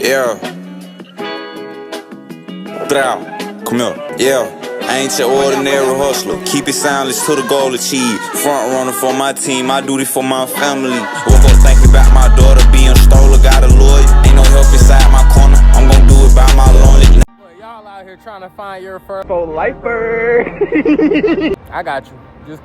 Yeah. Drow. Come here. Yeah. I ain't your ordinary hustler. Keep it silence till the goal achieved. Front runner for my team, I do this for my family. Woke up thinking about my daughter being stolen. Got a lawyer, ain't no help inside my corner. I'm gonna do it by my lonely. Y'all out here trying to find your first lifer. I got you. Just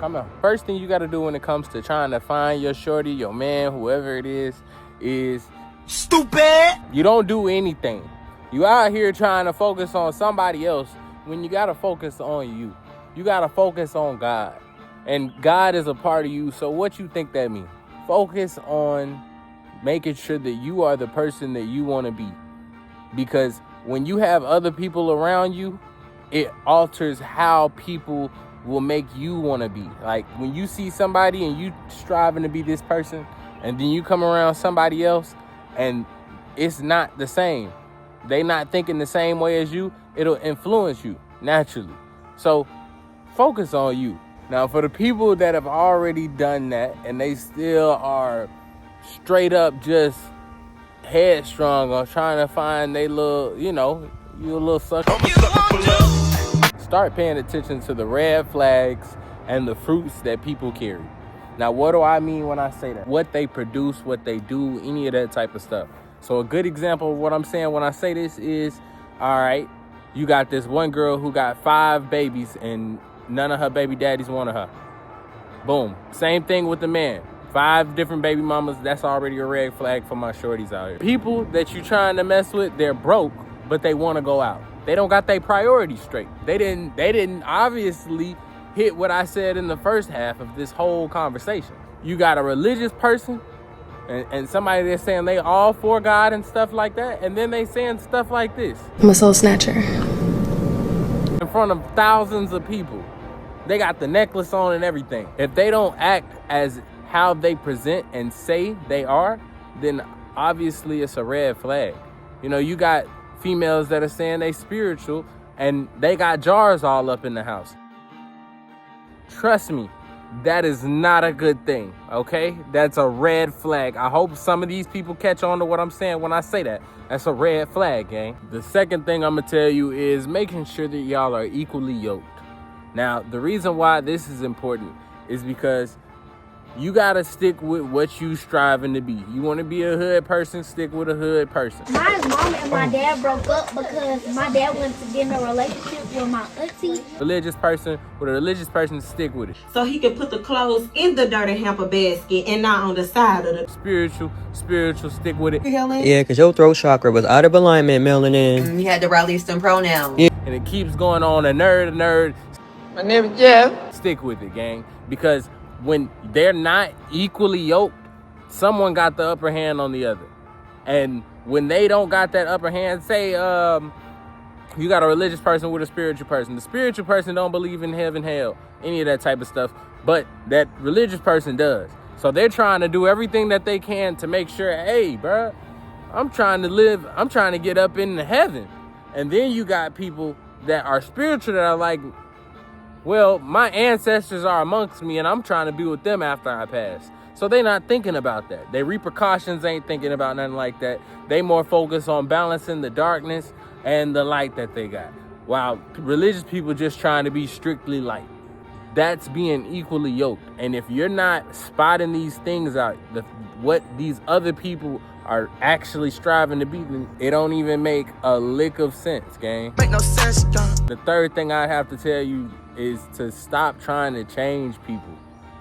come on. First thing you got to do when it comes to trying to find your shorty, your man, whoever it is stupid. You don't do anything. You out here trying to focus on somebody else when you got to focus on you. You got to focus on God. And God is a part of you. So what you think that means? Focus on making sure that you are the person that you want to be. Because when you have other people around you, it alters how people will make you want to be. Like when you see somebody and you striving to be this person, and then you come around somebody else and it's not the same. They not thinking the same way as you, it'll influence you naturally. So focus on you. Now for the people that have already done that and they still are straight up just headstrong on trying to find they little, you a little sucker. Start paying attention to the red flags and the fruits that people carry. Now, what do I mean when I say that? What they produce, what they do, any of that type of stuff. So a good example of what I'm saying when I say this is, all right, you got this one girl who got 5 babies and none of her baby daddies wanted her. Boom. Same thing with the man. 5 different baby mamas, that's already a red flag for my shorties out here. People that you trying to mess with, they're broke, but they want to go out. They don't got their priorities straight. They didn't obviously hit what I said in the first half of this whole conversation. You got a religious person and somebody that's saying they all for God and stuff like that, and then they saying stuff like this. I'm a soul snatcher. In front of thousands of people. They got the necklace on and everything. If they don't act as how they present and say they are, then obviously it's a red flag. You got females that are saying they spiritual and they got jars all up in the house. Trust me, that is not a good thing, okay? That's a red flag. I hope some of these people catch on to what I'm saying when I say that. That's a red flag, gang. The second thing I'm gonna tell you is making sure that y'all are equally yoked. Now, the reason why this is important is because you gotta stick with what you striving to be. You want to be a hood person, stick with a hood person. My mom and my dad broke up because my dad went to get in a relationship with my auntie. Religious person, with a religious person, stick with it. So he can put the clothes in the dirty hamper basket and not on the side of the spiritual, stick with it. Yeah, because your throat chakra was out of alignment, melanin. You had to release some pronouns. Yeah. And it keeps going on, a nerd. My name is Jeff. Stick with it, gang. Because when they're not equally yoked, someone got the upper hand on the other. And when they don't got that upper hand, say you got a religious person with a spiritual person. The spiritual person don't believe in heaven, hell, any of that type of stuff, but that religious person does. So they're trying to do everything that they can to make sure, hey, bro, I'm trying to get up into heaven. And then you got people that are spiritual that are like, well, my ancestors are amongst me and I'm trying to be with them after I pass. So they not thinking about that. Their repercussions ain't thinking about nothing like that. They more focused on balancing the darkness and the light that they got. While religious people just trying to be strictly light. That's being equally yoked. And if you're not spotting these things out, what these other people are actually striving to be, it don't even make a lick of sense, gang. Make no sense, John. The third thing I have to tell you is to stop trying to change people.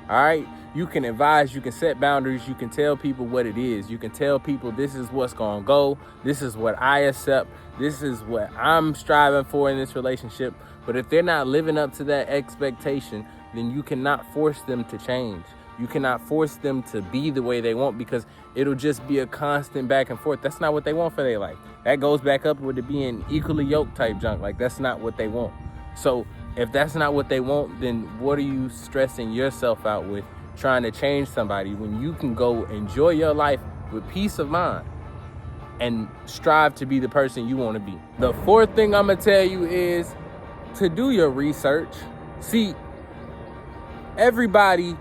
All right? You can advise, you can set boundaries, you can tell people what it is. You can tell people this is what's gonna go, this is what I accept, this is what I'm striving for in this relationship. But if they're not living up to that expectation, then you cannot force them to change. You cannot force them to be the way they want, because it'll just be a constant back and forth. That's not what they want for their life. That goes back up with it being equally yoked type junk. Like, that's not what they want. So if that's not what they want, then what are you stressing yourself out with trying to change somebody when you can go enjoy your life with peace of mind and strive to be the person you want to be? The fourth thing I'm going to tell you is to do your research. See, everybody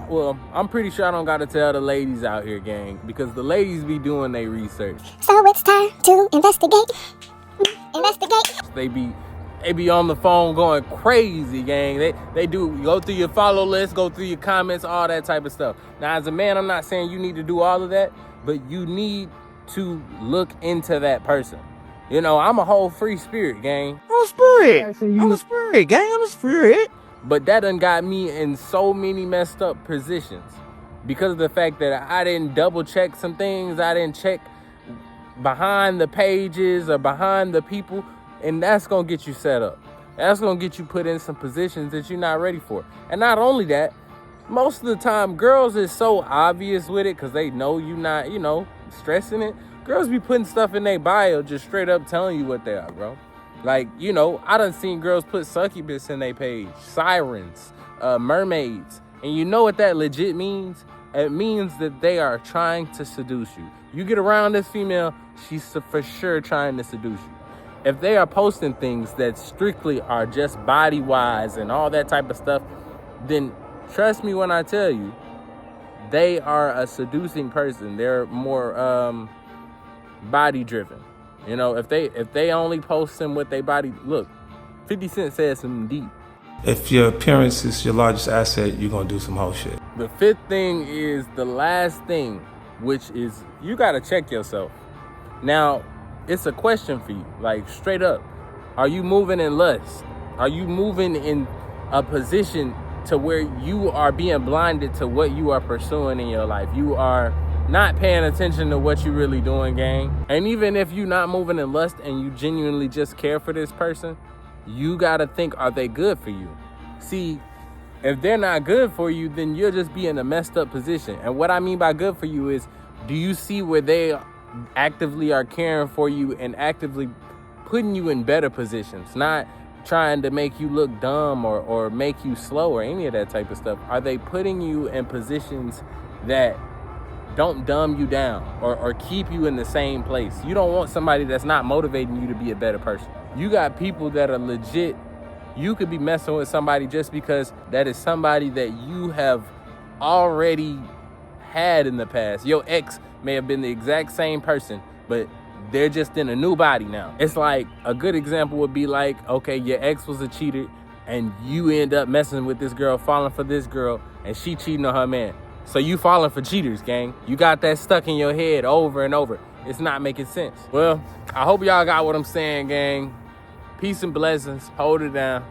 Well, I'm pretty sure I don't gotta tell the ladies out here, gang, because the ladies be doing their research. So it's time to investigate. Investigate. They be on the phone going crazy, gang. They do go through your follow list, go through your comments, all that type of stuff. Now, as a man, I'm not saying you need to do all of that, but you need to look into that person. You know, I'm a whole free spirit, gang. I'm a spirit. I'm a spirit, gang. I'm a spirit. But that done got me in so many messed up positions because of the fact that I didn't double check some things. I didn't check behind the pages or behind the people. And that's going to get you set up. That's going to get you put in some positions that you're not ready for. And not only that, most of the time, girls is so obvious with it because they know you not, stressing it. Girls be putting stuff in their bio just straight up telling you what they are, bro. Like, I done seen girls put succubus in their page, sirens, mermaids. And you know what that legit means? It means that they are trying to seduce you. You get around this female, she's for sure trying to seduce you. If they are posting things that strictly are just body-wise and all that type of stuff, then trust me when I tell you, they are a seducing person. They're more body-driven. If they only post them with their body, look, 50 Cent said something deep. If your appearance is your largest asset, you're gonna do some whole shit. The fifth thing is the last thing, which is you gotta check yourself. Now, it's a question for you, like straight up. Are you moving in lust? Are you moving in a position to where you are being blinded to what you are pursuing in your life? You are not paying attention to what you're really doing, gang. And even if you're not moving in lust and you genuinely just care for this person, you gotta think, are they good for you? See, if they're not good for you, then you'll just be in a messed up position. And what I mean by good for you is, do you see where they actively are caring for you and actively putting you in better positions, not trying to make you look dumb or make you slow or any of that type of stuff? Are they putting you in positions that don't dumb you down or keep you in the same place? You don't want somebody that's not motivating you to be a better person. You got people that are legit. You could be messing with somebody just because that is somebody that you have already had in the past. Your ex may have been the exact same person, but they're just in a new body now. It's like, a good example would be like, okay, your ex was a cheater and you end up messing with this girl, falling for this girl, and she cheating on her man. So you falling for cheaters, gang. You got that stuck in your head over and over. It's not making sense. Well, I hope y'all got what I'm saying, gang. Peace and blessings. Hold it down.